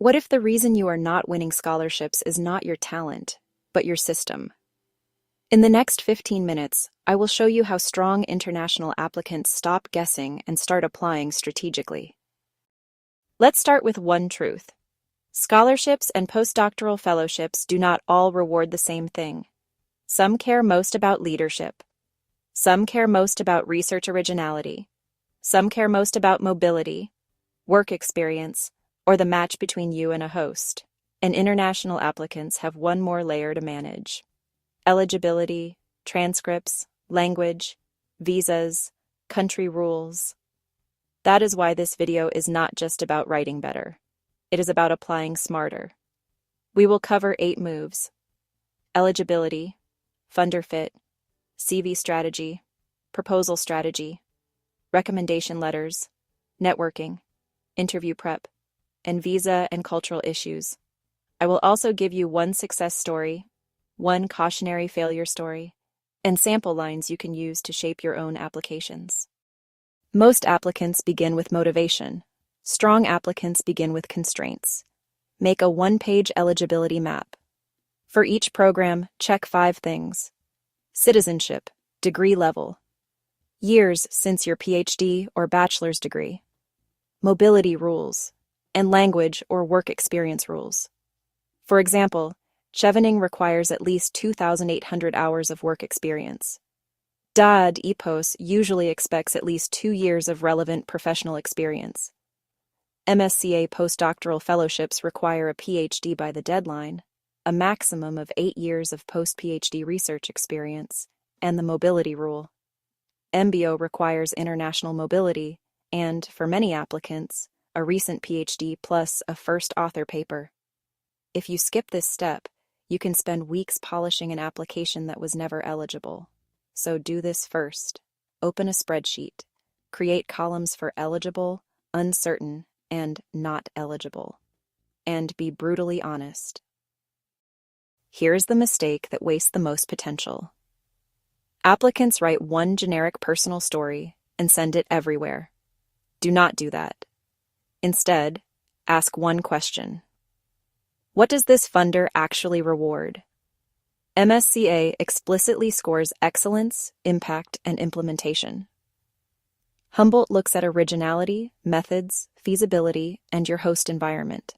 What if the reason you are not winning scholarships is not your talent, but your system? In the next 15 minutes, I will show you how strong international applicants stop guessing and start applying strategically. Let's start with one truth. Scholarships and postdoctoral fellowships do not all reward the same thing. Some care most about leadership. Some care most about research originality. Some care most about mobility, work experience, or the match between you and a host. And international applicants have one more layer to manage: eligibility, transcripts, language, visas, country rules. That is why this video is not just about writing better. It is about applying smarter. We will cover 8 moves: eligibility, funder fit, CV strategy, proposal strategy, recommendation letters, networking, interview prep, and visa and cultural issues. I will also give you one success story, one cautionary failure story, and sample lines you can use to shape your own applications. Most applicants begin with motivation. Strong applicants begin with constraints. Make a one-page eligibility map. For each program, check 5 things: citizenship, degree level, years since your PhD or bachelor's degree, mobility rules, and language or work experience rules. For example, chevening requires at least 2,800 hours of work experience. DAAD EPOS usually expects at least 2 years of relevant professional experience. MSCA postdoctoral fellowships require a PhD by the deadline, a maximum of 8 years of post-PhD research experience, and the mobility rule. MBO requires international mobility and, for many applicants, a recent PhD plus a first author paper. If you skip this step, you can spend weeks polishing an application that was never eligible. So do this first. Open a spreadsheet. Create columns for eligible, uncertain, and not eligible. And be brutally honest. Here's the mistake that wastes the most potential. Applicants write one generic personal story and send it everywhere. Do not do that. Instead, ask one question. What does this funder actually reward? MSCA explicitly scores excellence, impact, and implementation. Humboldt looks at originality, methods, feasibility, and your host environment.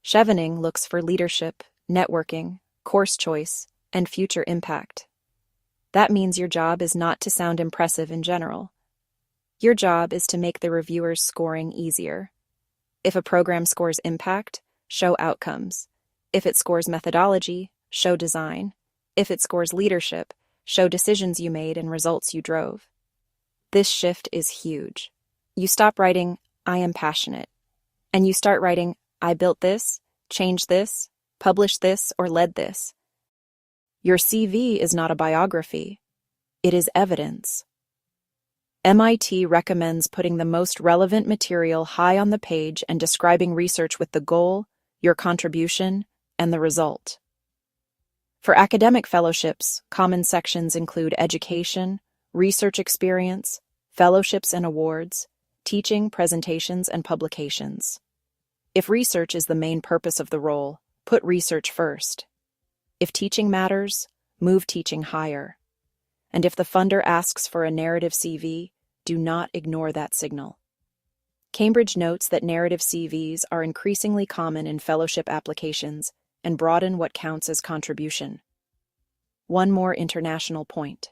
Chevening looks for leadership, networking, course choice, and future impact. That means your job is not to sound impressive in general. Your job is to make the reviewer's scoring easier. If a program scores impact, show outcomes. If it scores methodology, show design. If it scores leadership, show decisions you made and results you drove. This shift is huge. You stop writing, "I am passionate," and you start writing, "I built this, changed this, published this, or led this." Your CV is not a biography. It is evidence. MIT recommends putting the most relevant material high on the page and describing research with the goal, your contribution, and the result. For academic fellowships, common sections include education, research experience, fellowships and awards, teaching, presentations, and publications. If research is the main purpose of the role, put research first. If teaching matters, move teaching higher. And if the funder asks for a narrative CV, do not ignore that signal. Cambridge notes that narrative CVs are increasingly common in fellowship applications and broaden what counts as contribution. One more international point.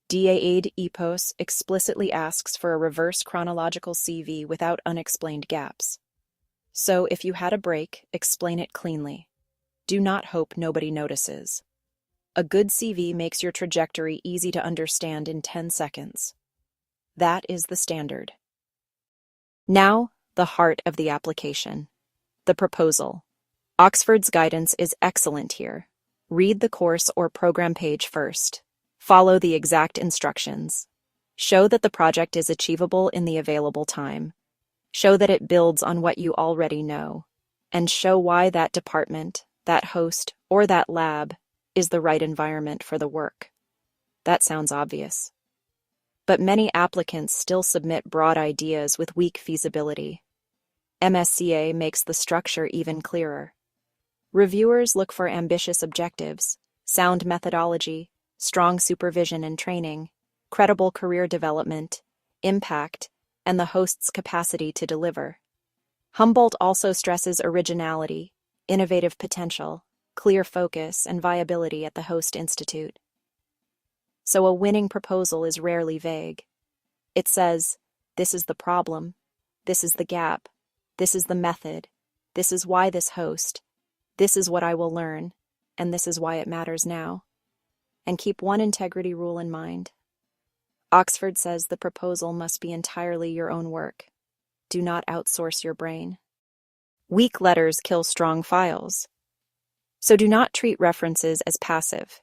DAAD EPOS explicitly asks for a reverse chronological CV without unexplained gaps. So if you had a break, explain it cleanly. Do not hope nobody notices. A good CV makes your trajectory easy to understand in 10 seconds. That is the standard. Now, the heart of the application. The proposal. Oxford's guidance is excellent here. Read the course or program page first. Follow the exact instructions. Show that the project is achievable in the available time. Show that it builds on what you already know. And show why that department, that host, or that lab is the right environment for the work. That sounds obvious. But many applicants still submit broad ideas with weak feasibility. MSCA makes the structure even clearer. Reviewers look for ambitious objectives, sound methodology, strong supervision and training, credible career development, impact, and the host's capacity to deliver. Humboldt also stresses originality, innovative potential, clear focus, and viability at the host institute. So a winning proposal is rarely vague. It says, this is the problem, this is the gap, this is the method, this is why this host, this is what I will learn, and this is why it matters now. And keep one integrity rule in mind. Oxford says the proposal must be entirely your own work. Do not outsource your brain. Weak letters kill strong files. So do not treat references as passive.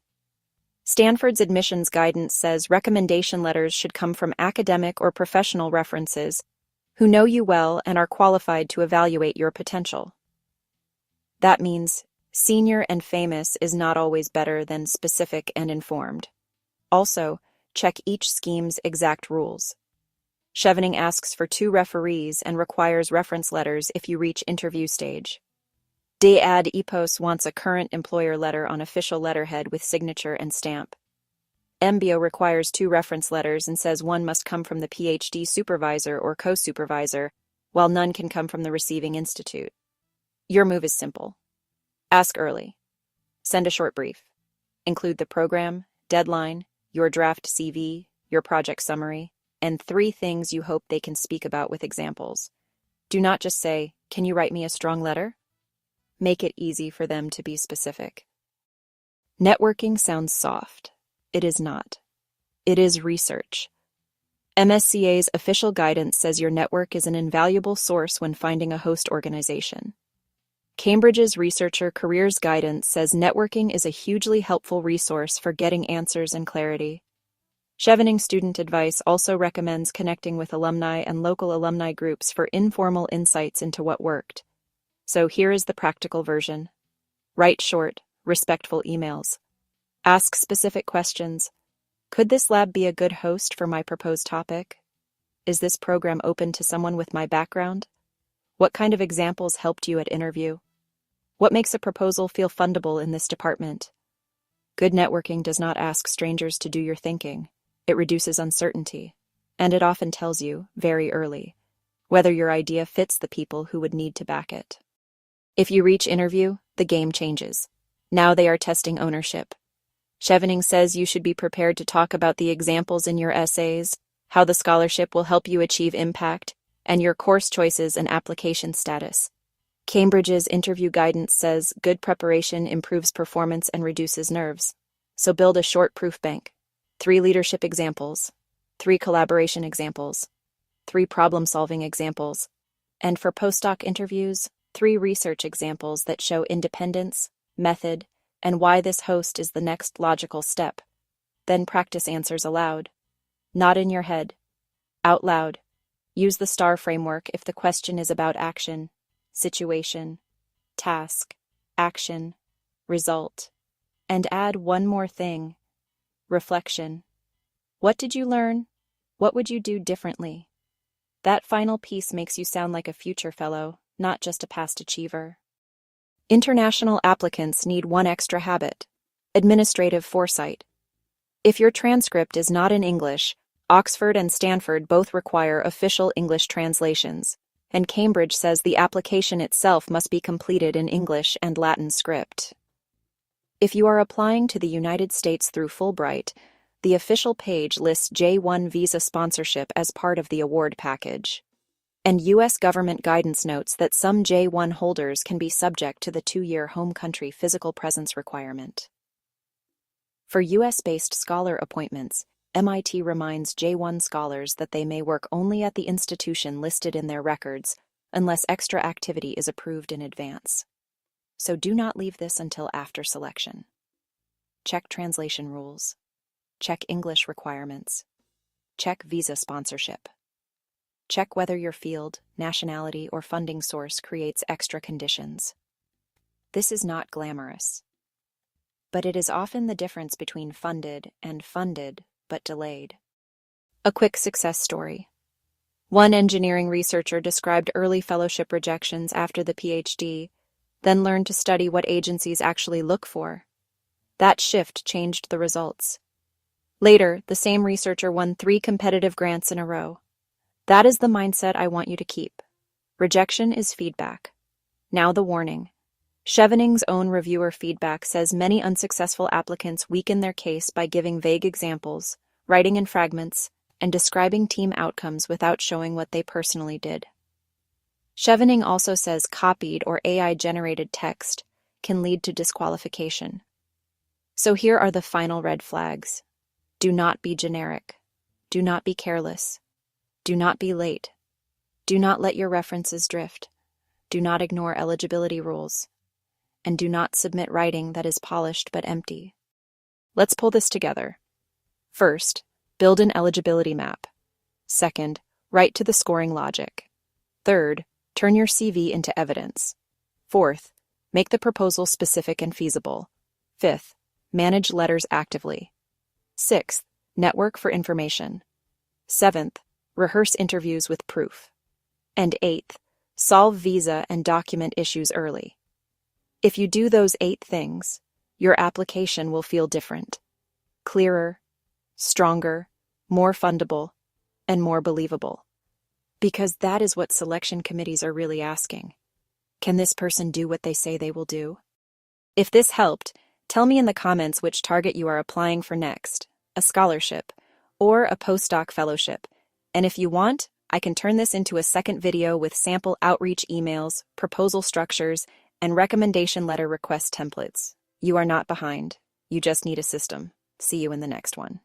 Stanford's admissions guidance says recommendation letters should come from academic or professional references who know you well and are qualified to evaluate your potential. That means senior and famous is not always better than specific and informed. Also, check each scheme's exact rules. Chevening asks for 2 referees and requires reference letters if you reach interview stage. DAAD EPOS wants a current employer letter on official letterhead with signature and stamp. MBO requires 2 reference letters and says one must come from the PhD supervisor or co-supervisor, while none can come from the receiving institute. Your move is simple. Ask early. Send a short brief. Include the program, deadline, your draft CV, your project summary, and 3 things you hope they can speak about with examples. Do not just say, "Can you write me a strong letter?" Make it easy for them to be specific. Networking sounds soft. It is not. It is research. MSCA's official guidance says your network is an invaluable source when finding a host organization. Cambridge's Researcher Careers Guidance says networking is a hugely helpful resource for getting answers and clarity. Chevening Student Advice also recommends connecting with alumni and local alumni groups for informal insights into what worked. So here is the practical version. Write short, respectful emails. Ask specific questions. Could this lab be a good host for my proposed topic? Is this program open to someone with my background? What kind of examples helped you at interview? What makes a proposal feel fundable in this department? Good networking does not ask strangers to do your thinking. It reduces uncertainty, and it often tells you, very early, whether your idea fits the people who would need to back it. If you reach interview, the game changes. Now they are testing ownership. Chevening says you should be prepared to talk about the examples in your essays, how the scholarship will help you achieve impact, and your course choices and application status. Cambridge's interview guidance says good preparation improves performance and reduces nerves. So build a short proof bank. 3 leadership examples, 3 collaboration examples, 3 problem-solving examples, and for postdoc interviews, 3 research examples that show independence, method, and why this host is the next logical step. Then practice answers aloud. Not in your head. Out loud. Use the STAR framework if the question is about action, situation, task, action, result. And add one more thing. Reflection. What did you learn? What would you do differently? That final piece makes you sound like a future fellow, not just a past achiever. International applicants need one extra habit: administrative foresight. If your transcript is not in English, Oxford and Stanford both require official English translations, and Cambridge says the application itself must be completed in English and Latin script. If you are applying to the United States through Fulbright, the official page lists J-1 visa sponsorship as part of the award package. And U.S. government guidance notes that some J-1 holders can be subject to the 2-year home country physical presence requirement. For U.S.-based scholar appointments, MIT reminds J-1 scholars that they may work only at the institution listed in their records unless extra activity is approved in advance. So do not leave this until after selection. Check translation rules. Check English requirements. Check visa sponsorship. Check whether your field, nationality, or funding source creates extra conditions. This is not glamorous, but it is often the difference between funded and funded but delayed. A quick success story. One engineering researcher described early fellowship rejections after the PhD, then learned to study what agencies actually look for. That shift changed the results. Later, the same researcher won 3 competitive grants in a row. That is the mindset I want you to keep. Rejection is feedback. Now the warning. Chevening's own reviewer feedback says many unsuccessful applicants weaken their case by giving vague examples, writing in fragments, and describing team outcomes without showing what they personally did. Chevening also says copied or AI-generated text can lead to disqualification. So here are the final red flags. Do not be generic. Do not be careless. Do not be late. Do not let your references drift. Do not ignore eligibility rules. And do not submit writing that is polished but empty. Let's pull this together. First, build an eligibility map. Second, write to the scoring logic. Third, turn your CV into evidence. Fourth, make the proposal specific and feasible. Fifth, manage letters actively. Sixth, network for information. Seventh, rehearse interviews with proof. And eighth, solve visa and document issues early. If you do those 8 things, your application will feel different. Clearer, stronger, more fundable, and more believable. Because that is what selection committees are really asking. Can this person do what they say they will do? If this helped, tell me in the comments which target you are applying for next, a scholarship or a postdoc fellowship. And if you want, I can turn this into a second video with sample outreach emails, proposal structures, and recommendation letter request templates. You are not behind. You just need a system. See you in the next one.